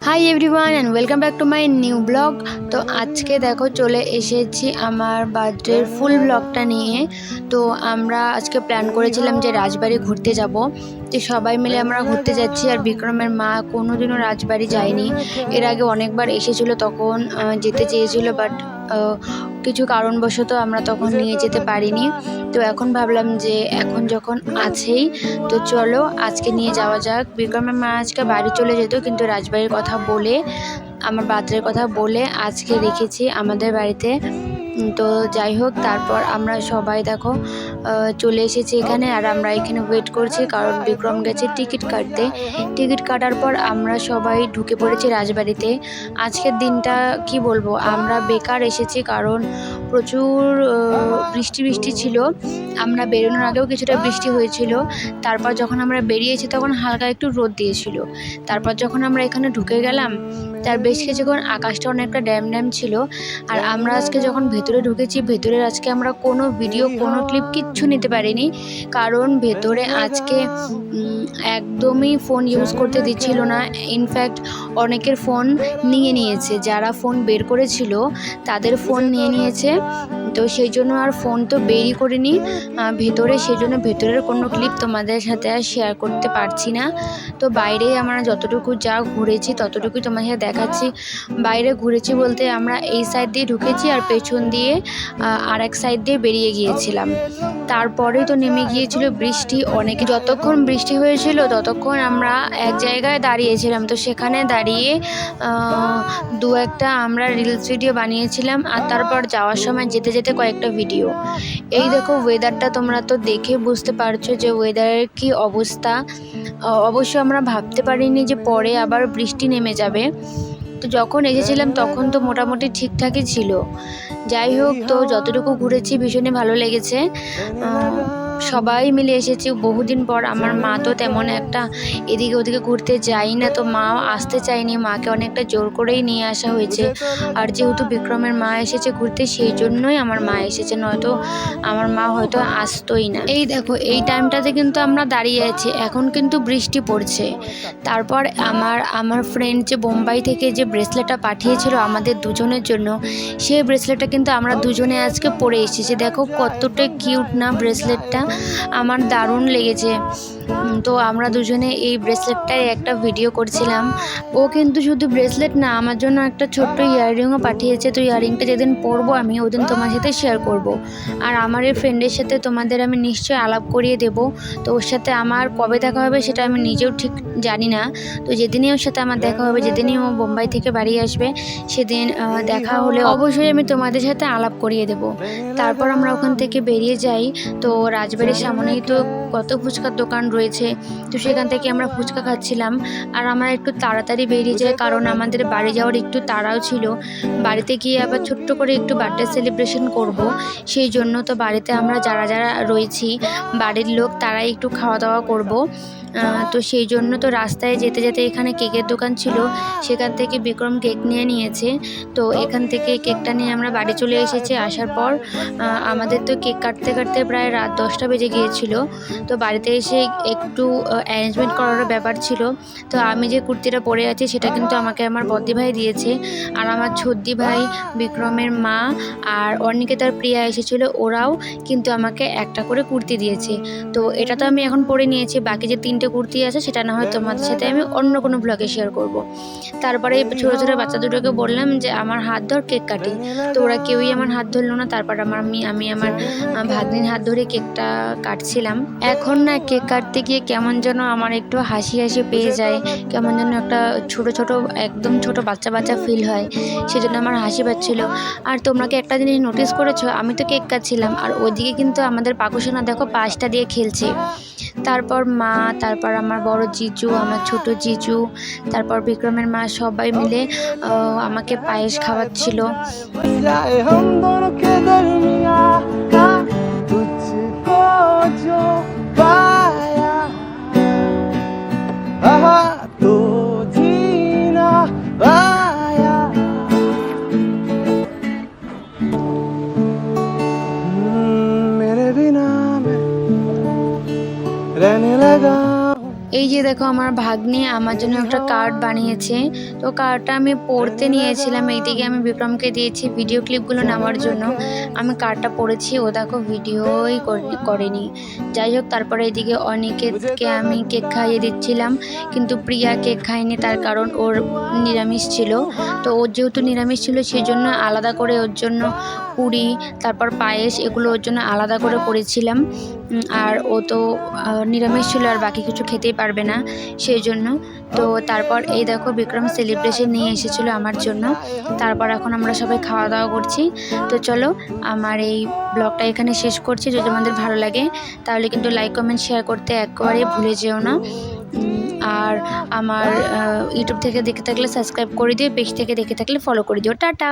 Hi everyone and welcome back to my new blog. তো আজকে দেখো চলে এসেছি আমার বার্থডের ফুল ব্লগটা নিয়ে। তো আমরা আজকে প্ল্যান করেছিলাম যে রাজবাড়ি ঘুরতে যাব। তো সবাই মিলে আমরা ঘুরতে যাচ্ছি। আর বিক্রমের মা কোনোদিনও রাজবাড়ি যায়নি, এর আগে অনেকবার এসেছিলো, তখন যেতে চেয়েছিল, বাট কিছু কারণবশত আমরা তখন নিয়ে যেতে পারিনি। তো এখন ভাবলাম যে এখন যখন আছেই তো চলো আজকে নিয়ে যাওয়া যাক। বিক্রমের মা আজকে বাড়ি চলে যেত, কিন্তু রাজবাড়ির কথা বলে, আমার বার্থডের কথা বলে আজকে রেখেছি আমাদের বাড়িতে। তো যাই হোক, তারপর আমরা সবাই দেখো চলে এসেছি এখানে। আর আমরা এখানে ওয়েট করছি, কারণ বিক্রম গেছে টিকিট কাটতে। টিকিট কাটার পর আমরা সবাই ঢুকে পড়েছি রাজবাড়িতে। আজকের দিনটা কি বলবো, আমরা বেকার এসেছি, কারণ প্রচুর বৃষ্টি ছিল। আমরা বেরোনোর আগেও কিছুটা বৃষ্টি হয়েছিল, তারপর যখন আমরা বেরিয়েছি তখন হালকা একটু রোদ দিয়েছিল। তারপর যখন আমরা এখানে ঢুকে গেলাম, তার বেশ কিছুক্ষণ আকাশটা অনেকটা ড্যাম ছিল। আর আমরা আজকে যখন ভেতরে ঢুকেছি, ভেতরের আজকে আমরা কোনো ভিডিও, কোনো ক্লিপ কিচ্ছু নিতে পারিনি, কারণ ভেতরে আজকে একদমই ফোন ইউজ করতে দিচ্ছিল না। ইনফ্যাক্ট অনেকের ফোন নিয়ে নিয়েছে, যারা ফোন বের করেছিল তাদের ফোন নিয়ে নিয়েছে। তো সেই জন্য আর ফোন তো বেরই করিনি ভেতরে, সেই জন্য ভেতরের কোনো ক্লিপ তোমাদের সাথে আর শেয়ার করতে পারছি না। তো বাইরে আমরা যতটুকু যা ঘুরেছি ততটুকুই তোমার সাথে দেখাচ্ছি। বাইরে ঘুরেছি বলতে আমরা এই সাইড দিয়ে ঢুকেছি আর পেছন দিয়ে আর এক সাইড দিয়ে বেরিয়ে গিয়েছিলাম। তারপরেই তো নেমে গিয়েছিল বৃষ্টি। অনেকে যতক্ষণ বৃষ্টি হয়েছিল ততক্ষণ আমরা এক জায়গায় দাঁড়িয়েছিলাম। তো সেখানে দাঁড়িয়ে দু একটা আমরা রিলস ভিডিও বানিয়েছিলাম, আর তারপর যাওয়ার সময় যেতে যেতে কয়েকটা ভিডিও। এই দেখো ওয়েদারটা, তোমরা তো দেখে বুঝতে পারছো যে ওয়েদারের কি অবস্থা। অবশ্য আমরা ভাবতে পারিনি যে পরে আবার বৃষ্টি নেমে যাবে। তো যখন এসেছিলাম তখন তো মোটামুটি ঠিকঠাকই ছিল। যাই হোক, তো যতটুকু ঘুরেছি ভীষণই ভালো লেগেছে। সবাই মিলে এসেছি বহুদিন পর। আমার মা তো তেমন একটা এদিকে ওদিকে ঘুরতে যাই না, তো মাও আসতে চায়নি, মাকে অনেকটা জোর করেই নিয়ে আসা হয়েছে। আর যেহেতু বিক্রমের মা এসেছে ঘুরতে, সেই জন্যই আমার মা এসেছে, নয়তো আমার মা হয়তো আসতোই না। এই দেখো এই টাইমটাতে কিন্তু আমরা দাঁড়িয়ে আছি, এখন কিন্তু বৃষ্টি পড়ছে। তারপর আমার ফ্রেন্ড যে বোম্বাই থেকে যে ব্রেসলেটটা পাঠিয়েছিল আমাদের দুজনের জন্য, সেই ব্রেসলেটটা কিন্তু আমরা দুজনে আজকে পরে এসেছি। দেখো কতটা কিউট না ব্রেসলেটটা, আমার দারুণ লেগেছে। তো আমরা দুজনে এই ব্রেসলেটটাই একটা ভিডিও করছিলাম। ও কিন্তু শুধু ব্রেসলেট না, আমার জন্য একটা ছোট্ট ইয়াররিংও পাঠিয়েছে। তো ইয়াররিংটা যেদিন পরবো আমি, ওদিন তোমার সাথে শেয়ার করব। আর আমার এই ফ্রেন্ডের সাথে তোমাদের আমি নিশ্চয়ই আলাপ করিয়ে দেব। তো ওর সাথে আমার কবে দেখা হবে সেটা আমি নিজেও ঠিক জানি না। তো যেদিনই ওর সাথে আমার দেখা হবে, যেদিনই ও বোম্বাই থেকে বাড়ি আসবে, সেদিন দেখা হলে অবশ্যই আমি তোমাদের সাথে আলাপ করিয়ে দেব। তারপর আমরা ওখান থেকে বেরিয়ে যাই। তো রাজবাড়ির সামনেই তো কত ফুচকার দোকান রয়েছে, তো সেখান থেকে আমরা ফুচকা খাচ্ছিলাম। আর আমরা একটু তাড়াতাড়ি বেরিয়ে যাই, কারণ আমাদের বাড়ি যাওয়ার একটু তাড়াও ছিল। বাড়িতে গিয়ে আবার ছোট্ট করে একটু বার্থডে সেলিব্রেশন করব, সেই জন্য তো বাড়িতে আমরা যারা যারা রয়েছি বাড়ির লোক তারাই একটু খাওয়া দাওয়া করব। তো সেই জন্য তো রাস্তায় যেতে যেতে এখানে কেকের দোকান ছিল, সেখান থেকে বিক্রম কেক নিয়ে নিয়েছে। তো এখান থেকে কেকটা নিয়ে আমরা বাড়ি চলে এসেছি। আসার পর আমাদের তো কেক কাটতে কাটতে প্রায় রাত 10টা বেজে গিয়েছিল। তো বাড়িতে এসে একটু অ্যারেঞ্জমেন্ট করারও ব্যাপার ছিল। তো আমি যে কুর্তিটা পরে আছি সেটা কিন্তু আমাকে আমার বদ্দি ভাই দিয়েছে। আর আমার ছোদ্দি ভাই, বিক্রমের মা আর অনিকেতার প্রিয়া এসেছিলো, ওরাও কিন্তু আমাকে একটা করে কুর্তি দিয়েছে। তো এটা তো আমি এখন পরে নিয়েছি, বাকি যে 3টে কুর্তি আছে সেটা না হয় তোমাদের সাথে আমি অন্য কোনো ব্লগে শেয়ার করব। তারপরে ছোটো ছোটো বাচ্চা দুটোকে বললাম যে আমার হাত ধর, কেক কাটি। তো ওরা কেউই আমার হাত ধরলো না। তারপর আমি আমার ভাগ্নির হাত ধরে কেকটা কাটছিলাম। এখন না কেক কাটতে গিয়ে কেমন যেন আমার একটু হাসি হাসি পেয়ে যায়, কেমন যেন একটা ছোট একদম ছোট বাচ্চা ফিল হয়, সেজন্য আমার হাসি পাচ্ছিল। আর তোমরা কি একটা জিনিস নোটিস করেছো, আমি তো কেক কাটছিলাম আর ওইদিকে কিন্তু আমাদের পাকুসোনা দেখো পাশটা দিয়ে খেলছে। তারপর মা, তারপর আমার বড় জিজু, আমার ছোট জিজু, তারপর বিক্রমের মা সবাই মিলে আমাকে পায়েস খাওয়াচ্ছিল। এই যে এদিকে দেখো আমার ভাগ্নি আমার জন্য একটা কার্ড বানিয়েছে। তো কার্ডটা আমি পড়তে নিয়েছিলাম, এইদিকে আমি বিক্রমকে দিয়েছি ভিডিও ক্লিপগুলো নেওয়ার জন্য। আমি কার্ডটা পড়েছি, ও দেখো ভিডিওই করেনি। যাই হোক, তারপরে এদিকে অনিকেতকে আমি কেক খাইয়ে দিচ্ছিলাম, কিন্তু প্রিয়া কেক খায়নি, তার কারণ ওর নিরামিষ ছিল। তো ওর যেহেতু নিরামিষ ছিল সেই জন্য আলাদা করে ওর জন্য পুরি, তারপর পায়েস, এগুলো ওর জন্য আলাদা করে করেছিলাম। আর ও তো নিরামিষ ছিল আর বাকি কিছু খেতেই পারবে না, সেই জন্য। তো তারপর এই দেখো বিক্রম সেলিব্রেশন নিয়ে এসেছিলো আমার জন্য। তারপর এখন আমরা সবাই খাওয়া দাওয়া করছি। তো চলো, আমার এই ব্লগটা এখানে শেষ করছি। যদি তোমাদের ভালো লাগে তাহলে কিন্তু লাইক কমেন্ট শেয়ার করতে একেবারেই ভুলে যেও না। আর আমার ইউটিউব থেকে দেখে থাকলে সাবস্ক্রাইব করে দিও, পেজ থেকে দেখে থাকলে ফলো করে দিও। টাটা।